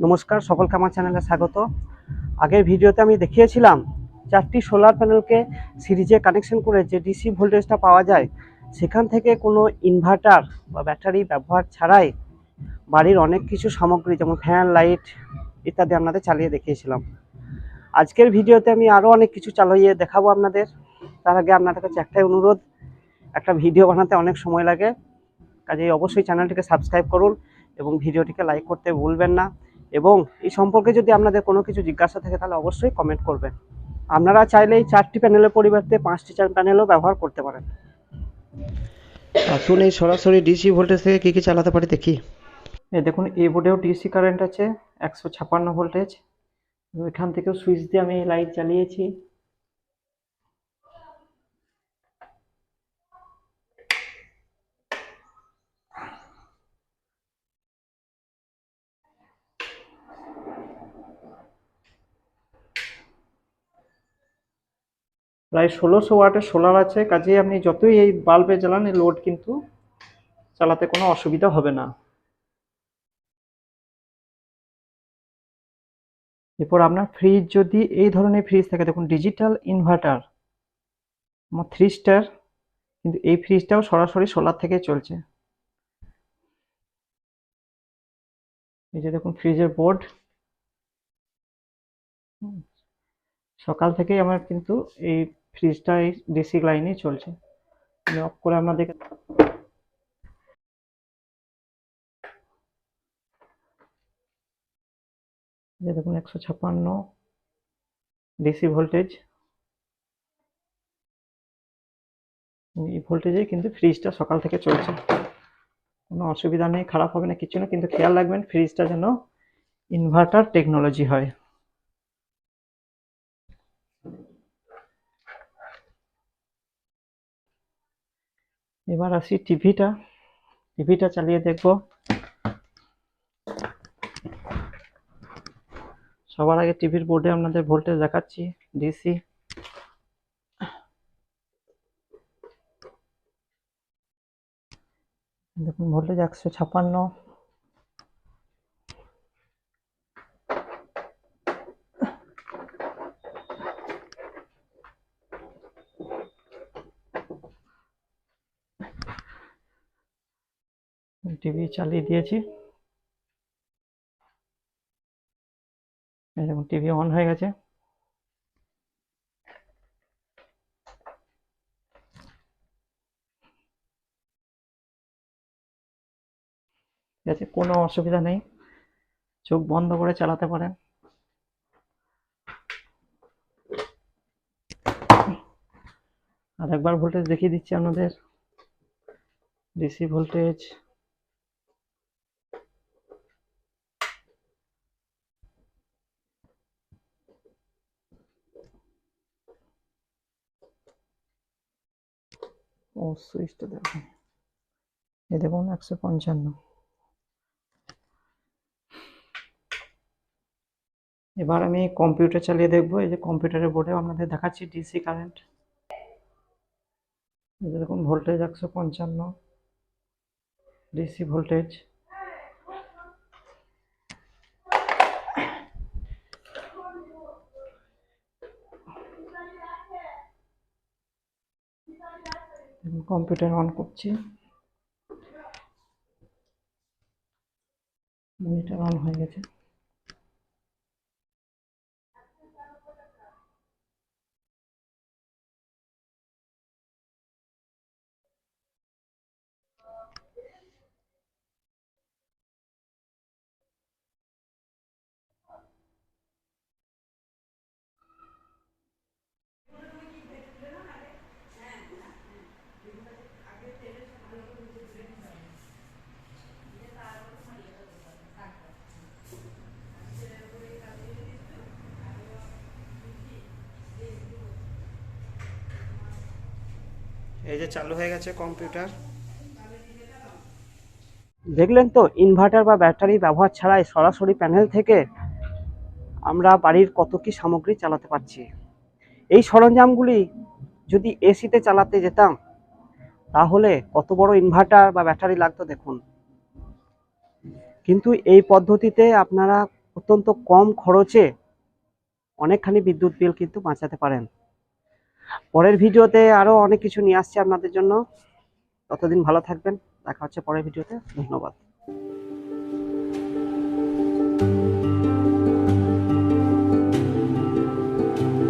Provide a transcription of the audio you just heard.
নমস্কার, সকলকে আমার চ্যানেলে স্বাগত। আগের ভিডিওতে আমি দেখিয়েছিলাম 4টি সোলার প্যানেলকে সিরিজে কানেকশন করে যে ডিসি ভোল্টেজটা পাওয়া যায়, সেখান থেকে কোনো ইনভার্টার বা ব্যাটারি ব্যবহার ছাড়াই বাড়ির অনেক কিছু সামগ্রী যেমন ফ্যান, লাইট ইত্যাদি আপনাদের চালিয়ে দেখিয়েছিলাম। আজকের ভিডিওতে আমি আরও অনেক কিছু চালিয়ে দেখাবো আপনাদের। তার আগে আপনাদের কাছে একটাই অনুরোধ, একটা ভিডিও বানাতে অনেক সময় লাগে, কাজেই অবশ্যই চ্যানেলটিকে সাবস্ক্রাইব করুন এবং ভিডিওটিকে লাইক করতে ভুলবেন না। এবং এই সম্পর্কে যদি আপনাদের কোনো কিছু জিজ্ঞাসা থাকে তাহলে অবশ্যই কমেন্ট করবেন। আপনারা চাইলে এই 4টি প্যানেলের পরিবর্তে 5টি প্যানেলও ব্যবহার করতে পারেন। আসুন এই সরাসরি ডিসি ভোল্টেজ থেকে কী কী চালাতে পারি দেখি। এই দেখুন, এই বোর্ডেও ডিসি কারেন্ট আছে 156 ভোল্টেজ। এখান থেকেও সুইচ দিয়ে আমি লাইট জ্বালিয়েছি। প্রায় 1600 ওয়াটের সোলার আছে, কাজেই আপনি যতই এই বাল্বে জ্বালান এই লোড কিন্তু চালাতে কোনো অসুবিধা হবে না। এরপর আপনার ফ্রিজ যদি এই ধরনের ফ্রিজ থাকে, দেখুন ডিজিটাল ইনভার্টার আমার 3 স্টার, কিন্তু এই ফ্রিজটাও সরাসরি সোলার থেকে চলছে। এই যে দেখুন ফ্রিজের বোর্ড, সকাল থেকেই আমার কিন্তু এই ফ্রিজটা এই ডিসি লাইনেই চলছে। আমি অফ করে আপনাদের যে দেখুন 156 ডিসি ভোল্টেজ, এই ভোল্টেজে কিন্তু ফ্রিজটা সকাল থেকে চলছে। কোনো অসুবিধা নেই, খারাপ হবে না, কিছু না, কিন্তু খেয়াল রাখবেন ফ্রিজটা যেন ইনভার্টার টেকনোলজি হয়। এবার আসি টিভিটা চালিয়ে দেখব। সবার আগে টিভির বোর্ডে আপনাদের ভোল্টেজ দেখাচ্ছি ডিসি। দেখুন ভোল্টেজ 156। টিভি চালিয়ে দিয়েছি, এই দেখুন টিভি অন হয়ে গেছে। ঠিক আছে, কোনো অসুবিধা নেই, চোখ বন্ধ করে চালাতে পারেন। আর একবার ভোল্টেজ দেখিয়ে দিচ্ছি আপনাদের, ডিসি ভোল্টেজ। ও সুইচটা দেখুন, এই দেখুন 155। এবার আমি কম্পিউটার চালিয়ে দেখবো। এই যে কম্পিউটারের বোর্ডে আপনাদের দেখাচ্ছি ডিসি কারেন্ট। এই যে দেখুন voltage 155 DC voltage. Computer on করছি, মনিটর অন হয়ে গেছে। এই যে চালু হয়ে গেছে কম্পিউটার। দেখলেন তো, ইনভার্টার বা ব্যাটারি ব্যবহার ছাড়াই সরাসরি প্যানেল থেকে আমরা বাড়ির কত কি সামগ্রী চালাতে পারছি। এই সরঞ্জামগুলি যদি এসিতে চালাতে যেতাম তাহলে কত বড় ইনভার্টার বা ব্যাটারি লাগতো দেখুন। কিন্তু এই পদ্ধতিতে আপনারা অত্যন্ত কম খরচে অনেকখানি বিদ্যুৎ বিল কিন্তু বাঁচাতে পারেন। পরের ভিডিওতে আরও অনেক কিছু নিয়ে আসছি আপনাদের জন্য। ততদিন ভালো থাকবেন, দেখা হচ্ছে পরের ভিডিওতে। ধন্যবাদ।